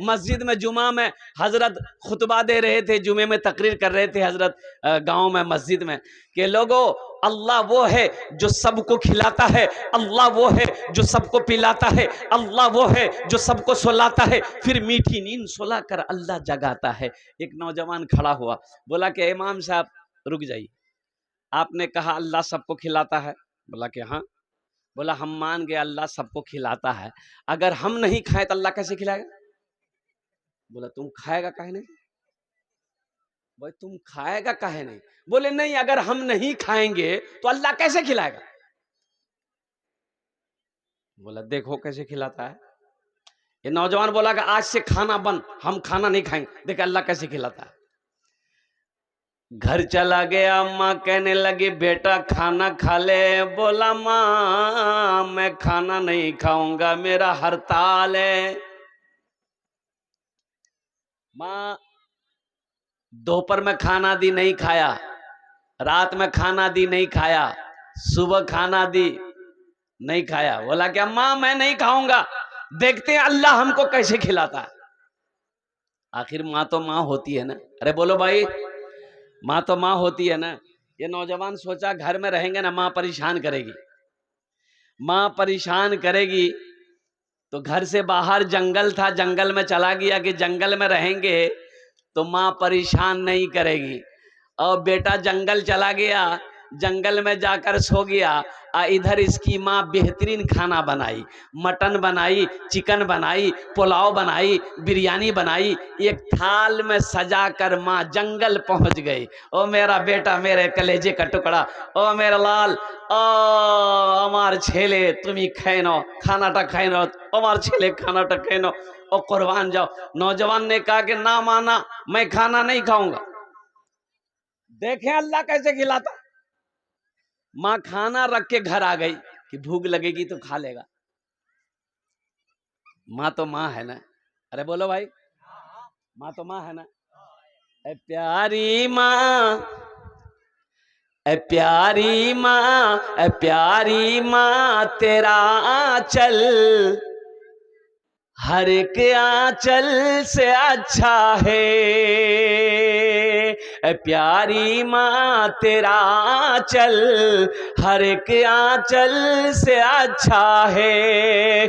मस्जिद में जुमा में हजरत खुतबा दे रहे थे, जुमे में तकरीर कर रहे थे हजरत गांव में मस्जिद में कि लोगों, अल्लाह वो है जो सबको खिलाता है, अल्लाह वो है जो सबको पिलाता है, अल्लाह वो है जो सबको सुलाता है, फिर मीठी नींद सुला कर अल्लाह जगाता है। एक नौजवान खड़ा हुआ, बोला कि इमाम साहब रुक जाइए, आपने कहा अल्लाह सबको खिलाता है? बोला कि हाँ। बोला हम मान गए अल्लाह सबको खिलाता है, अगर हम नहीं खाए तो अल्लाह कैसे खिलाएगा? बोला तुम खाएगा काहे नहीं? भाई तुम खाएगा काहे नहीं? बोले नहीं, अगर हम नहीं खाएंगे तो अल्लाह कैसे खिलाएगा? बोला देखो कैसे खिलाता है। ये नौजवान बोला कि आज से खाना बंद, हम खाना नहीं खाएंगे, देखे अल्लाह कैसे खिलाता है। घर चला गया, माँ कहने लगी बेटा खाना खा ले। बोला माँ मैं खाना नहीं खाऊंगा, मेरा हड़ताल है। माँ दोपहर में खाना दी नहीं खाया, रात में खाना दी नहीं खाया, सुबह खाना दी नहीं खाया। बोला क्या माँ मैं नहीं खाऊंगा, देखते हैं अल्लाह हमको कैसे खिलाता है। आखिर माँ तो माँ होती है ना। अरे बोलो भाई, माँ तो माँ होती है ना। ये नौजवान सोचा घर में रहेंगे ना माँ परेशान करेगी, माँ परेशान करेगी, तो घर से बाहर जंगल था, जंगल में चला गया कि जंगल में रहेंगे तो माँ परेशान नहीं करेगी। और बेटा जंगल चला गया, जंगल में जाकर सो गया। इधर इसकी माँ बेहतरीन खाना बनाई, मटन बनाई, चिकन बनाई, पुलाव बनाई, बिरयानी बनाई, एक थाल में सजा कर माँ जंगल पहुंच गई। ओ मेरा बेटा, मेरे कलेजे का टुकड़ा, ओ मेरा लाल, ओ हमार छेले तुम्हें खेनो खानाटा खेनो, हमार छेले खानाटा खेनो, ओ कुर्बान जाओ। नौजवान ने कहा कि ना माना, मैं खाना नहीं खाऊंगा। देखें अल्लाह कैसे खिलाता। माँ खाना रख के घर आ गई कि भूख लगेगी तो खा लेगा। माँ तो माँ है ना। अरे बोलो भाई, माँ तो माँ है ना। ए प्यारी माँ, ए प्यारी माँ, ए प्यारी माँ, तेरा आंचल हर एक आंचल से अच्छा है। प्यारी माँ तेरा आंचल हर एक आंचल से अच्छा है।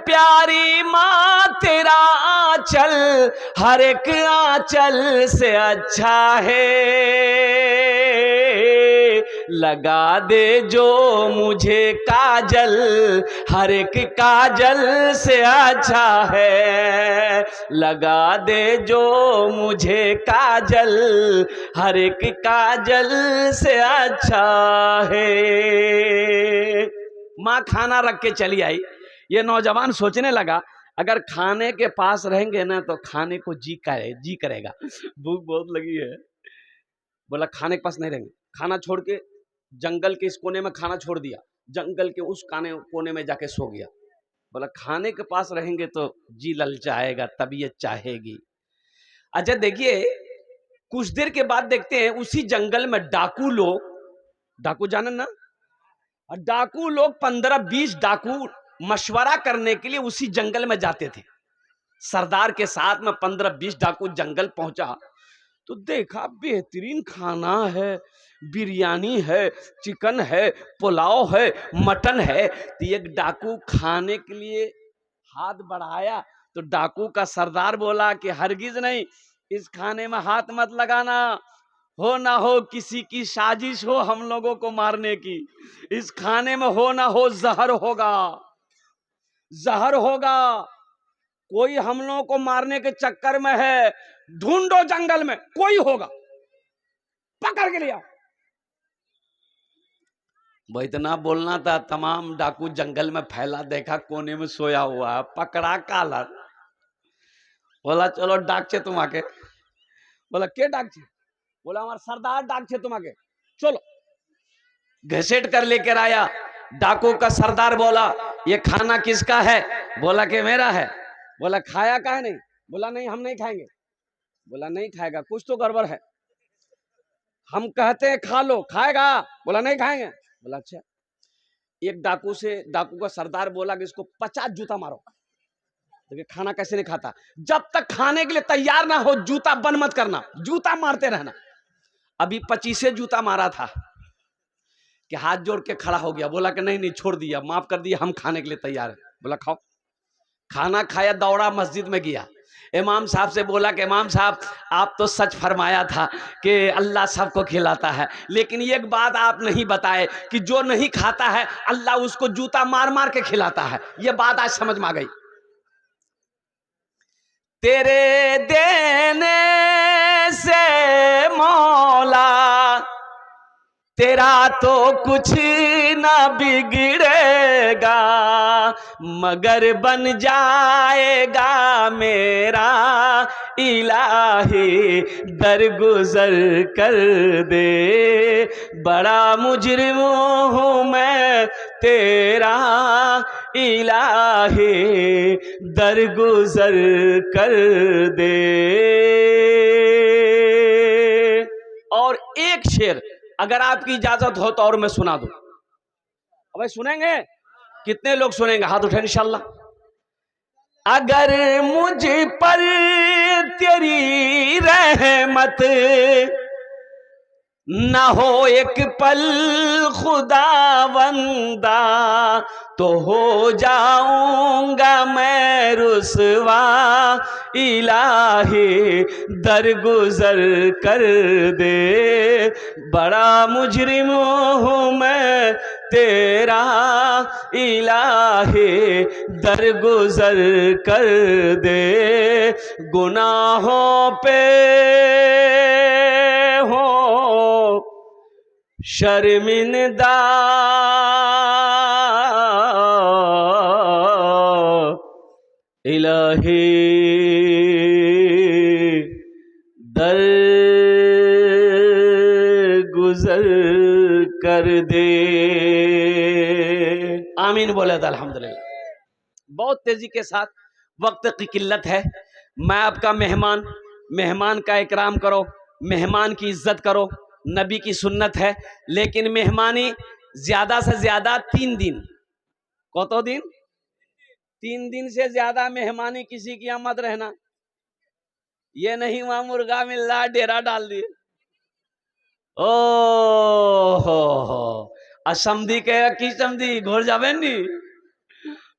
प्यारी माँ तेरा आंचल हर एक आंचल से अच्छा है। लगा दे जो मुझे काजल हर एक काजल से अच्छा है। लगा दे जो मुझे काजल हर एक काजल से अच्छा है। माँ खाना रख के चली आई। ये नौजवान सोचने लगा अगर खाने के पास रहेंगे ना तो खाने को जी करेगा, भूख बहुत लगी है। बोला खाने के पास नहीं रहेंगे, खाना छोड़ के जंगल के इस कोने में खाना छोड़ दिया, जंगल के उस कोने में जाके सो गया। बोला खाने के पास रहेंगे तो जी ललचाएगा, तबीयत चाहेगी। अच्छा देखिए, कुछ देर के बाद देखते हैं उसी जंगल में डाकू लोग, डाकू जाने ना, डाकू लोग 15-20 डाकू मशवरा करने के लिए उसी जंगल में जाते थे। सरदार के साथ में 15-20 डाकू जंगल पहुंचा तो देखा बेहतरीन खाना है, बिरयानी है, चिकन है, पुलाव है, मटन है। तो एक डाकू खाने के लिए हाथ बढ़ाया तो डाकू का सरदार बोला कि हरगिज नहीं, इस खाने में हाथ मत लगाना, हो ना हो किसी की साजिश हो हम लोगों को मारने की। इस खाने में हो ना हो जहर होगा, जहर होगा, कोई हम लोगों को मारने के चक्कर में है, ढूंढो जंगल में कोई होगा, पकड़ के लिया। वो इतना बोलना था, तमाम डाकू जंगल में फैला, देखा कोने में सोया हुआ है, पकड़ा कालर। बोला चलो डाक छे तुम आके। बोला के डाक छे? बोला हमारा सरदार डाक छे तुम आके, चलो। घसीट कर लेकर आया। डाकू का सरदार बोला ये खाना किसका है? बोला कि मेरा है। बोला खाया का है नहीं? बोला नहीं हम नहीं खाएंगे। बोला नहीं खाएगा, कुछ तो गड़बड़ है, हम कहते हैं खा लो, खाएगा? बोला नहीं खाएंगे। बोला अच्छा। एक डाकू का सरदार बोला कि इसको 50 जूता मारो। देखिए खाना कैसे नहीं खाता, जब तक खाने के लिए तैयार ना हो जूता बंद मत करना, जूता मारते रहना। अभी 25 जूता मारा था कि हाथ जोड़ के खड़ा हो गया, बोला कि नहीं नहीं छोड़ दिया, माफ कर दिया, हम खाने के लिए तैयार है। बोला खाओ। खाना खाया, दौड़ा मस्जिद में गया, इमाम साहब से बोला कि इमाम साहब आप तो सच फरमाया था कि अल्लाह सबको खिलाता है, लेकिन एक बात आप नहीं बताए कि जो नहीं खाता है अल्लाह उसको जूता मार मार के खिलाता है। ये बात आज समझ में आ गई। तेरे देने से मौला तेरा तो कुछ ना बिगड़ेगा, मगर बन जाएगा मेरा इलाही दरगुजर कर दे। बड़ा मुजरिम हूँ मैं तेरा इलाही दरगुजर कर दे। और एक शेर अगर आपकी इजाजत हो तो और मैं सुना दूं। अब सुनेंगे? कितने लोग सुनेंगे? हाथ उठे इंशाल्लाह। अगर मुझ पर तेरी रहमत न हो एक पल खुदावंदा, तो हो जाऊंगा मैं रुसवा, इलाही दरगुजर कर दे। बड़ा मुजरिम हूँ मैं तेरा इलाही दरगुजर कर दे। गुनाहों पे हो शर्मिंदा, इलाही दर गुजर कर दे। आमीन बोले तो अल्हम्दुलिल्लाह। बहुत तेजी के साथ, वक्त की किल्लत है, मैं आपका मेहमान, मेहमान का इकराम करो, मेहमान की इज्जत करो, नबी की सुन्नत है। लेकिन मेहमानी ज्यादा से ज्यादा 3 दिन। कतो दिन? 3 दिन से ज्यादा मेहमानी किसी की यहाँ मत रहना। ये नहीं वहां मुर्गा मिल रहा डेरा डाल दिए। ओ हो असमधी के की समधी घोर जावे नी,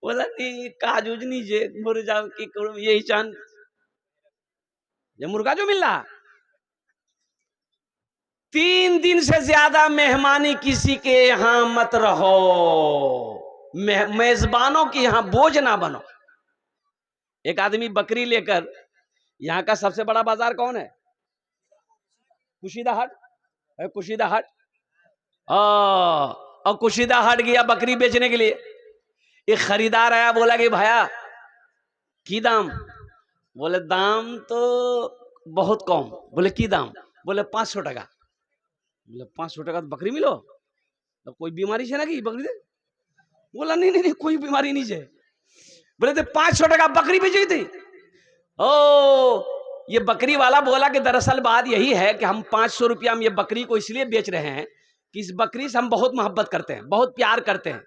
बोला नी काजूज नी जे घोर जा की यही चांद ये मुर्गा जो मिल रहा। 3 दिन से ज्यादा मेहमानी किसी के यहां मत रहो, मेजबानों की यहां बोझ ना बनो। एक आदमी बकरी लेकर, यहां का सबसे बड़ा बाजार कौन है? कुशीदा हाट है। कुशीदा हाट और कुशीदा हाट गया बकरी बेचने के लिए। एक खरीदार आया, बोला कि भैया की दाम? बोले दाम तो बहुत कम। बोले की दाम? बोले 500 टका। बोले 500 टका तो बकरी मिलो? तो कोई बीमारी है ना कि बकरी दे? बोला नहीं नहीं नहीं कोई बीमारी नहीं है। बोले तो 500 टका बकरी बेची थी। ओ ये बकरी वाला बोला कि दरअसल बात यही है कि हम 500 रुपया में ये बकरी को इसलिए बेच रहे हैं कि इस बकरी से हम बहुत मोहब्बत करते हैं, बहुत प्यार करते हैं।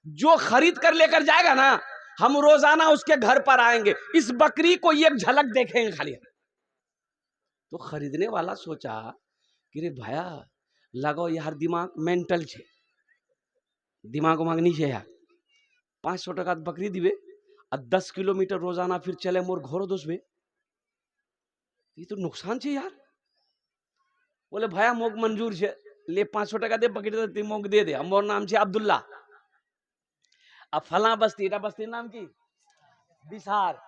जो खरीद कर लेकर जाएगा ना, हम रोजाना उसके घर पर आएंगे, इस बकरी को एक झलक देखेंगे खाली। तो खरीदने वाला सोचा कि रे भैया लगो यार दिमाग मेंटल छे, दिमाग उमाग नहीं है यार। 500 टका बकरी दिवे और 10 किलोमीटर रोजाना फिर चले मोर घोरो दोसबे, ये तो नुकसान छे यार। बोले भैया मोक मंजूर छे, ले 500 टका दे बकरी तो मोक दे दे। मोर नाम छे अब्दुल्ला, अब फला बस्ती बस्ती नाम की बिसार,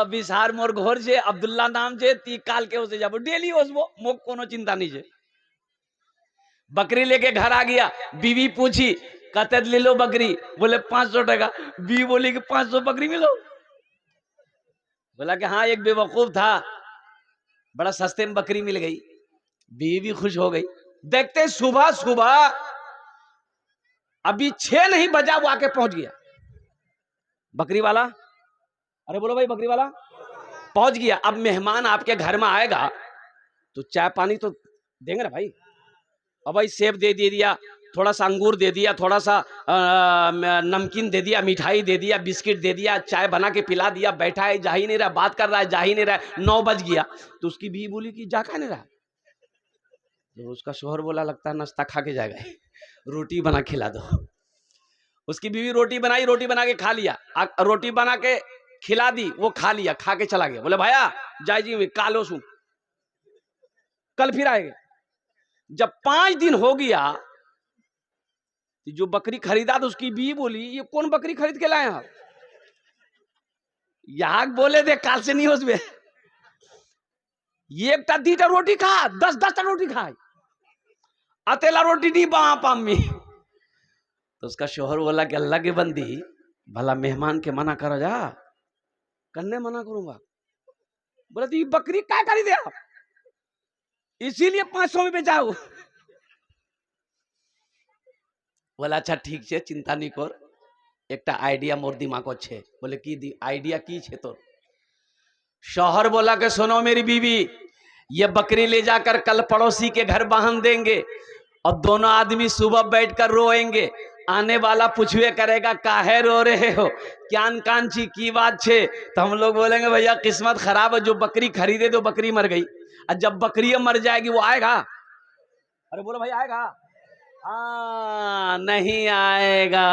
बिसार मोर घोर छे, अब्दुल्ला नाम छे, ती काल के उसे जाबो डेली ओसबो, मोक कोनो चिंता नहीं छे। बकरी लेके घर आ गया, बीवी पूछी कते ले लो बकरी? बोले 500 टका। बीवी बोली कि 500 बकरी मिलो? बोला कि हाँ एक बेवकूफ था, बड़ा सस्ते में बकरी मिल गई। बीवी भी खुश हो गई। देखते सुबह सुबह अभी 6 नहीं बजा वो आके पहुंच गया बकरी वाला। अरे बोलो भाई बकरी वाला पहुंच गया। अब मेहमान आपके घर में आएगा तो चाय पानी तो देंगे ना भाई। अब भाई सेब दे दिया, थोड़ा सा अंगूर दे दिया, थोड़ा सा नमकीन दे दिया, मिठाई दे दिया, बिस्किट दे दिया, चाय बना के पिला दिया, बैठा है, जा ही नहीं रहा, बात कर रहा है, जा ही नहीं रहा, 9 बज गया। तो उसकी बीवी बोली कि जा नहीं रहा। तो उसका शोहर बोला लगता है नाश्ता खा के जाएगा, रोटी बना खिला दो। उसकी बीवी रोटी बनाई, रोटी बना के खा लिया, रोटी बना के खिला दी, वो खा लिया, खा के चला गया। बोले भैया जाए जी कालो सू, कल फिर आएगा। जब 5 दिन हो गया, जो बकरी खरीदा तो उसकी बीवी बोली ये कौन बकरी खरीद के लाए आप? यहाँ बोले थे काल से नहीं हो उसमें, ये एक दीटा रोटी खा, 10 रोटी खाए, अतेला रोटी नहीं बाप अम्मी। तो उसका शोहर बोला कि अल्लाह के बंदी भला मेहमान के मना करो जा, करने मना करूंगा। बोला तो ये बकरी क्या खरीदे आप, इसीलिए 500 में बेचाओ। बोला अच्छा ठीक है, चिंता नहीं कर, एक आइडिया मोर दिमाग अच्छे। बोले की आइडिया की छे तो? शौहर बोला कि सुनो मेरी बीवी, ये बकरी ले जाकर कल पड़ोसी के घर बांध देंगे और दोनों आदमी सुबह बैठकर रोएंगे, आने वाला पूछवे करेगा काहे रो रहे हो, क्यान कांची की बात छे। तो हम लोग बोलेंगे भैया किस्मत खराब है, जो बकरी खरीदे तो बकरी मर गई, और जब बकरी मर जाएगी वो आएगा? अरे बोलो भाई आएगा? नहीं आएगा।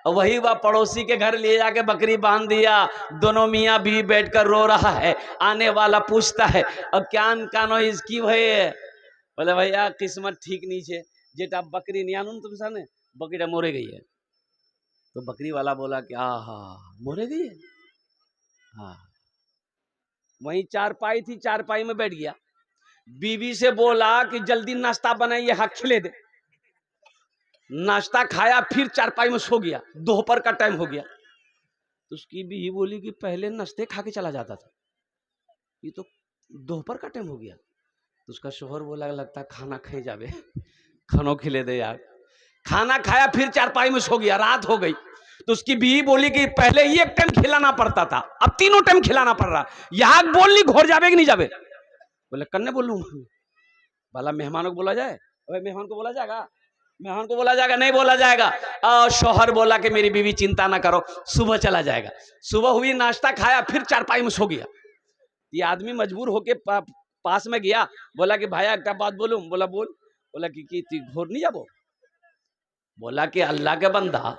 वही वह पड़ोसी के घर ले जाके बकरी बांध दिया, दोनों मियाँ बीवी बैठकर रो रहा है, आने वाला पूछता है और क्यान कानो इसकी भय। बोले भैया किस्मत ठीक नहीं छे, जेटा बकरी नहीं आनून तुम सामने बकरी मोरे गई है। तो बकरी वाला बोला कि आहा मोरे गई है। हाँ, वहीं चारपाई थी, चारपाई में बैठ गया, बीवी से बोला कि जल्दी नाश्ता बनाइए, हाँ खिले दे। नाश्ता खाया, फिर चारपाई में सो गया, दोपहर का टाइम हो गया। तो उसकी बीवी बोली कि पहले नाश्ते खा के चला जाता था, ये तो दोपहर का टाइम हो गया। तो उसका शोहर बोला लगता खाना खाए जावे, खानो खिले दे यार। खाना खाया, फिर चारपाई में सो गया, रात हो गई। तो उसकी बीवी बोली कि पहले एक टाइम खिलाना पड़ता था, अब 3 टाइम खिलाना पड़ रहा, यहाँ बोल ली घोर जावे कि नहीं जावे? बोले कन्ने बोलूं भला मेहमानों को बोला जाए? मेहमान को बोला जाएगा? मेहमान को बोला जाएगा? नहीं बोला जाएगा। और शौहर बोला कि मेरी बीवी चिंता ना करो, सुबह चला जाएगा। सुबह हुई, नाश्ता खाया, फिर चारपाई में सो गया। ये आदमी मजबूर होके पास में गया, बोला कि भाई एक बात बोलूं? बोला बोल। बोला कि घोर नहीं जाबो? बोला कि अल्लाह के बंदा,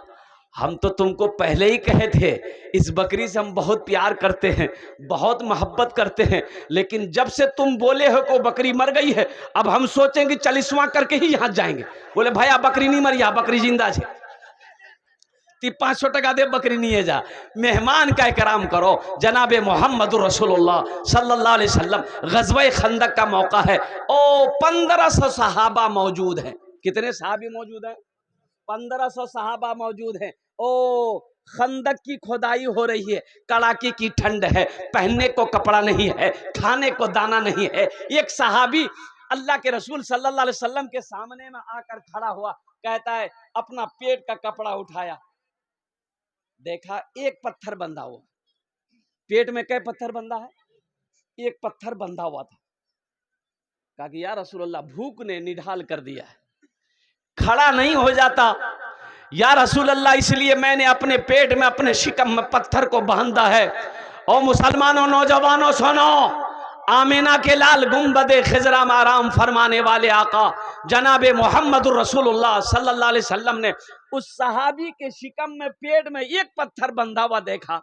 हम तो तुमको पहले ही कहे थे इस बकरी से हम बहुत प्यार करते हैं, बहुत मोहब्बत करते हैं, लेकिन जब से तुम बोले हो को बकरी मर गई है, अब हम सोचेंगे 40वां करके ही यहाँ जाएंगे। बोले भैया बकरी नहीं मरी, बकरी जिंदा है, 500 टका दे, बकरी नहीं है जा। मेहमान का इकराम करो। जनाबे मोहम्मद रसूलुल्लाह सल्लल्लाहु अलैहि वसल्लम, ग़ज़वा खंदक का मौका है, ओ 1500 सहाबा मौजूद हैं। कितने सहाबी मौजूद हैं? 1500 सहाबा मौजूद हैं। ओ खंदक की खुदाई हो रही है, कड़ाके की ठंड है, पहनने को कपड़ा नहीं है, खाने को दाना नहीं है। एक सहाबी अल्लाह के रसूल सल्लल्लाहु अलैहि वसल्लम के सामने में आकर खड़ा हुआ, कहता है अपना पेट का कपड़ा उठाया, देखा एक पत्थर बंधा हुआ। पेट में कै पत्थर बंधा है? एक पत्थर बंधा हुआ था। कहा कि या रसूलल्लाह भूख ने निढाल कर दिया है, खड़ा नहीं हो जाता। या रसूल अल्लाह इसलिए मैंने अपने पेट में, अपने शिकम में पत्थर को बांधा है। और मुसलमानों, नौजवानों सुनो, आमिना के लाल गुंबदे खिजरा में आराम फरमाने वाले आका जनाबे मोहम्मद रसूलुल्लाह सल्लल्लाहु अलैहि वसल्लम ने उस सहाबी के शिकम में, पेट में एक पत्थर बंधा हुआ देखा।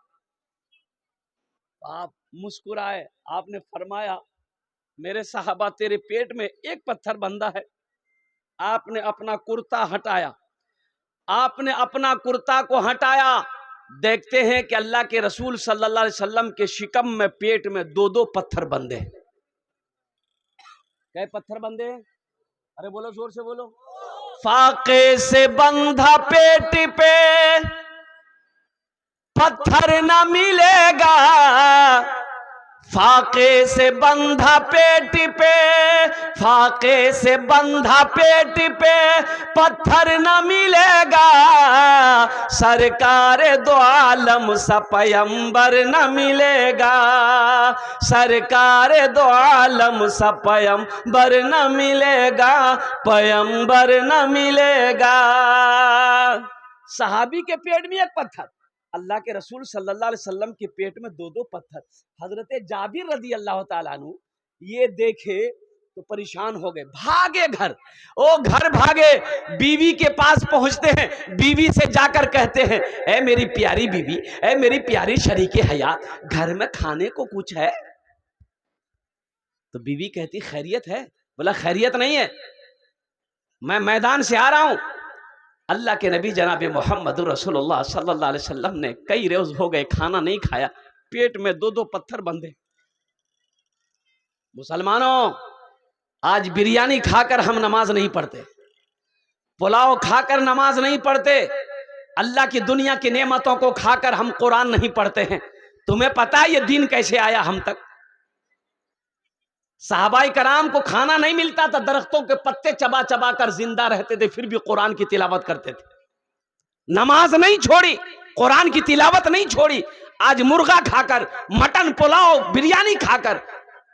आप मुस्कुराए, आपने फरमाया मेरे साहबा तेरे पेट में एक पत्थर बंधा है। आपने अपना कुर्ता हटाया, आपने अपना कुर्ता को हटाया, देखते हैं कि अल्लाह के रसूल सल्लल्लाहु अलैहि वसल्लम के शिकम में, पेट में 2-2 पत्थर बंधे। क्या पत्थर बंधे? अरे बोलो जोर से बोलो। फाके से बंधा पेट पे पत्थर न मिलेगा, फाके से बंधा पेट पे, फाके से बंधा पेट पे पत्थर न मिलेगा, सरकार दो आलम सा पैगंबर न मिलेगा। सरकार दो आलम सा पयंबर न मिलेगा, पयंबर न मिलेगा। सहाबी के पेट में एक पत्थर, अल्लाह के रसूल सल्लल्लाहु अलैहि वसल्लम के पेट में दो दो पत्थर। हजरत जाबिर रदी अल्लाह ताला अन्हु ये देखे तो परेशान हो गए, भागे घर, ओ घर भागे, बीवी के पास पहुंचते हैं, बीवी से जाकर कहते हैं, ए मेरी प्यारी बीवी, ए मेरी प्यारी शरीके हयात, घर में खाने को कुछ है? तो बीवी कहती खैरियत है। बोला खैरियत नहीं है, मैं मैदान से आ रहा हूं। अल्लाह के नबी जनाब मोहम्मद रसूलुल्लाह सल्लल्लाहु अलैहि वसल्लम ने कई रोज हो गए खाना नहीं खाया, पेट में दो दो पत्थर बंधे। मुसलमानों, आज बिरयानी खाकर हम नमाज नहीं पढ़ते, पुलाव खाकर नमाज नहीं पढ़ते, अल्लाह की दुनिया की नेमतों को खाकर हम कुरान नहीं पढ़ते हैं। तुम्हें पता है ये दिन कैसे आया हम तक? सहाबाई कराम को खाना नहीं मिलता था, दरख्तों के पत्ते चबा चबा कर जिंदा रहते थे, फिर भी कुरान की तिलावत करते थे, नमाज नहीं छोड़ी, कुरान की तिलावत नहीं छोड़ी। आज मुर्गा खाकर, मटन पुलाव बिरयानी खाकर,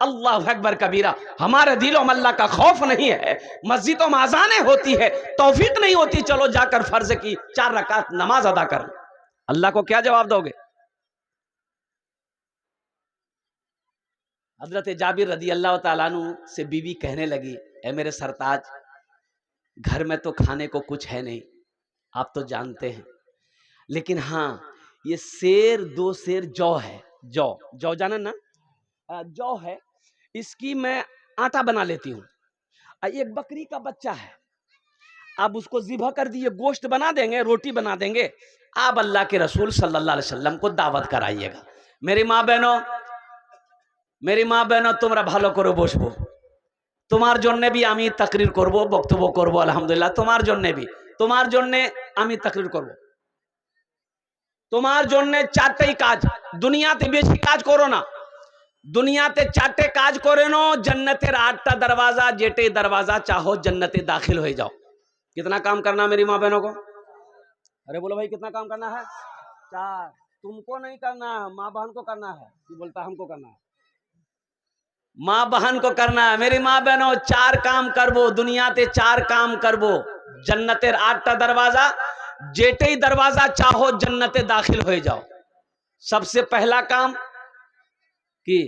अल्लाह अकबर कबीरा, हमारे दिलों में अल्लाह का खौफ नहीं है, मस्जिदों में अजानें होती है, तौफीक नहीं होती चलो जाकर फर्ज की 4 रकात नमाज अदा कर। अल्लाह को क्या जवाब दोगे? हजरत जाबिर रदी अल्लाह ताला अन्हु से बीवी कहने लगी, ए मेरे सरताज, घर में तो खाने को कुछ है नहीं, आप तो जानते हैं, लेकिन हाँ ये शेर 2 शेर जौ है, जौ जौ जाना ना, जौ है, इसकी मैं आटा बना लेती हूँ। एक बकरी का बच्चा है, आप उसको ज़िबह कर दिए, गोश्त बना देंगे, रोटी बना देंगे, आप अल्लाह के रसूल सल्लल्लाहु अलैहि वसल्लम को दावत कराइएगा। मेरी माँ बहनों, मेरी माँ बहनों, তোমরা ভালো করে বসবো, তোমার জন্য भी আমি তাকরির করব, বক্তব্য করব, আলহামদুলিল্লাহ তোমার জন্য আমি তাকরির করব। তোমার জন্য 4টেই কাজ, দুনিয়াতে বেশি কাজ করো না, দুনিয়াতে 4টে কাজ করে নো, जन्नतेर 8टा दरवाजा, जेटे दरवाजा चाहो जन्नते दाखिल हो जाओ। कितना काम करना मेरी माँ बहनों को? अरे बोलो भाई कितना काम करना है? 4। तुमको नहीं करना है, माँ बहन को करना है। बोलता हमको करना है, माँ बहन को करना है। मेरी माँ बहनों 4 काम करबो, दुनियाते 4 काम करबो, जन्नतेर 8टा दरवाजा, जेटे दरवाजा चाहो जन्नते दाखिल हो जाओ। सबसे पहला काम कि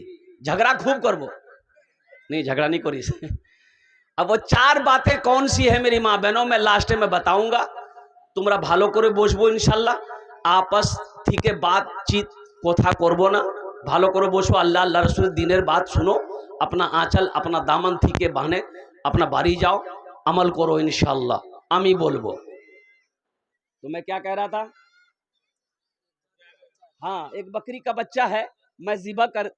झगड़ा खूब करबो, नहीं झगड़ा नहीं करी। अब वो 4 बातें कौन सी है मेरी माँ बहनों, मैं लास्ट में बताऊंगा, तुमरा भालो करे बसबो इंशाल्लाह, आपस थीके बातचीत कोथा करबो ना, भालो करे बसबो, अल्लाह अल्लाह रसूल दिनेर बात सुनो, अपना आंचल अपना दामन थीके बांधे अपना बाड़ी जाओ, अमल करो इंशाल्लाह। आमी बोलबो। तो मैं क्या कह रहा था? हाँ, एक बकरी का बच्चा है, मैं ज़िबा कर,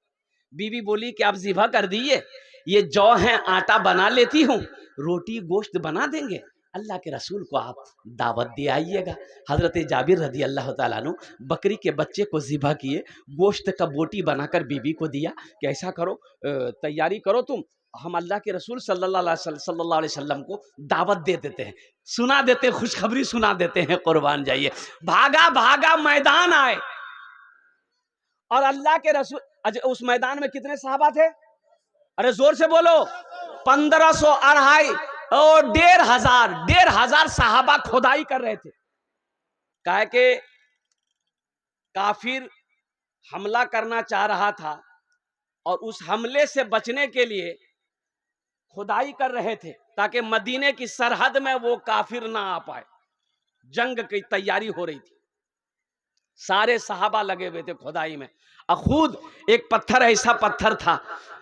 बीवी बोली कि आप ज़िबा कर दिए, ये जौ है, आटा बना लेती हूँ, रोटी गोश्त बना देंगे, अल्लाह के रसूल को आप दावत दे आइएगा। हजरत जाबिर रदी अल्लाह ताला अन्हु बकरी के बच्चे को ज़िबा किए, गोश्त का बोटी बनाकर बीवी को दिया कि ऐसा करो, तैयारी करो तुम, हम अल्लाह के रसूल सल्लल्लाहु अलैहि वसल्लम को दावत दे देते हैं, सुना देते हैं, खुशखबरी सुना देते हैं, कुर्बान जाइए। भागा भागा मैदान आए, और अल्लाह के रसूल, उस मैदान में कितने सहाबा थे? अरे जोर से बोलो, 1500, 2,500 और 1,500 सहाबा खुदाई कर रहे थे। काहे के काफिर हमला करना चाह रहा था, और उस हमले से बचने के लिए खुदाई कर रहे थे, ताकि मदीने की सरहद में वो काफिर ना आ पाए। जंग की तैयारी हो रही थी, सारे सहाबा लगे हुए थे खुदाई में। और खुद एक पत्थर, ऐसा पत्थर था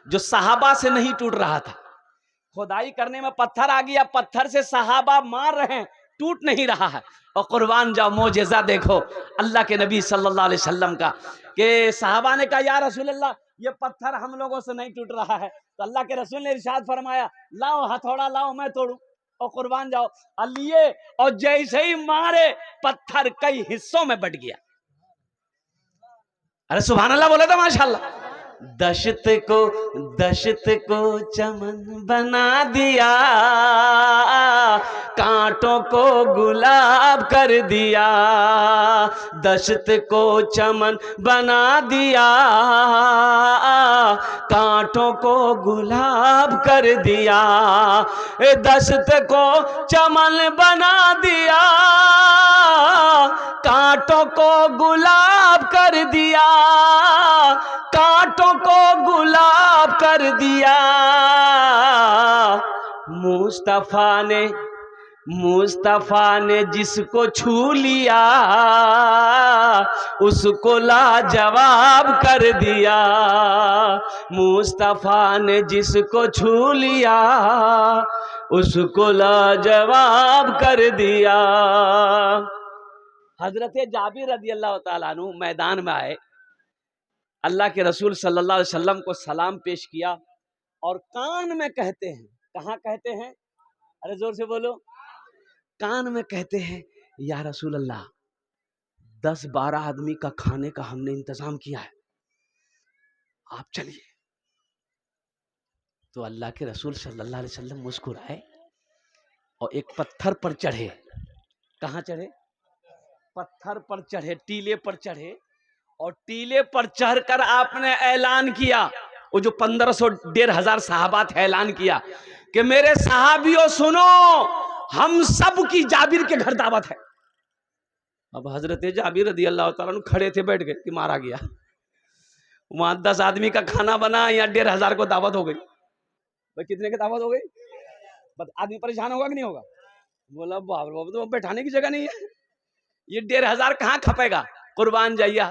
जो सहाबा से नहीं टूट रहा था, खुदाई करने में पत्थर आ गया, पत्थर से सहाबा मार रहे हैं, टूट नहीं रहा है। और कुर्बान जाओ, मौजज़ा देखो अल्लाह के नबी सल्लल्लाहु अलैहि वसल्लम का, कि सहाबा ने कहा या रसूल अल्लाह, ये पत्थर हम लोगों से नहीं टूट रहा है। तो अल्लाह के रसूल ने इरशाद फरमाया, लाओ हथौड़ा लाओ, मैं तोड़ू। और कुर्बान जाओ, लिए, और जैसे ही मारे पत्थर कई हिस्सों में बट गया। अरे सुभान अल्लाह बोले तो माशाल्लाह। दशत को चमन बना दिया, कांटों को गुलाब कर दिया, दशत को चमन बना दिया, कांटों को गुलाब कर दिया, दस्त को चमन बना दिया, कांटों को गुलाब कर दिया, कांटों को गुलाब कर दिया। मुस्तफा ने जिसको छू लिया, उसको लाजवाब कर दिया। मुस्तफा ने जिसको छू लिया, उसको लाजवाब कर दिया। हजरत जाबिर रज़ी अल्लाह ताला अन्हु मैदान में आए, अल्लाह के रसूल सल्लल्लाहु अलैहि वसल्लम को सलाम पेश किया और कान में कहते हैं, कहाँ कहते हैं, अरे जोर से बोलो, कान में कहते हैं, या रसूल अल्लाह 10-12 आदमी का खाने का हमने इंतजाम किया है, आप चलिए। तो अल्लाह के रसूल सल्लल्लाहु अलैहि वसल्लम मुस्कुराए और एक पत्थर पर चढ़े। कहाँ चढ़े? पत्थर पर चढ़े, टीले पर चढ़े, और टीले पर चढ़कर आपने ऐलान किया, वो जो 1500-1500 सहाबा थे, ऐलान किया कि मेरे सहाबियों सुनो, हम सब की जाबिर के घर दावत है। अब हजरत जाबिर रज़ी अल्लाह ताला अन्हु खड़े थे, बैठ गए कि मारा गया। वहां 10 आदमी का खाना बना, यहाँ 1500 को दावत हो गई। भाई कितने की दावत हो गई? आदमी परेशान होगा कि नहीं होगा? बोला बाप रे बाप, तो बैठाने की जगह नहीं है, ये 1500 कहाँ खपेगा। कुर्बान जाइए।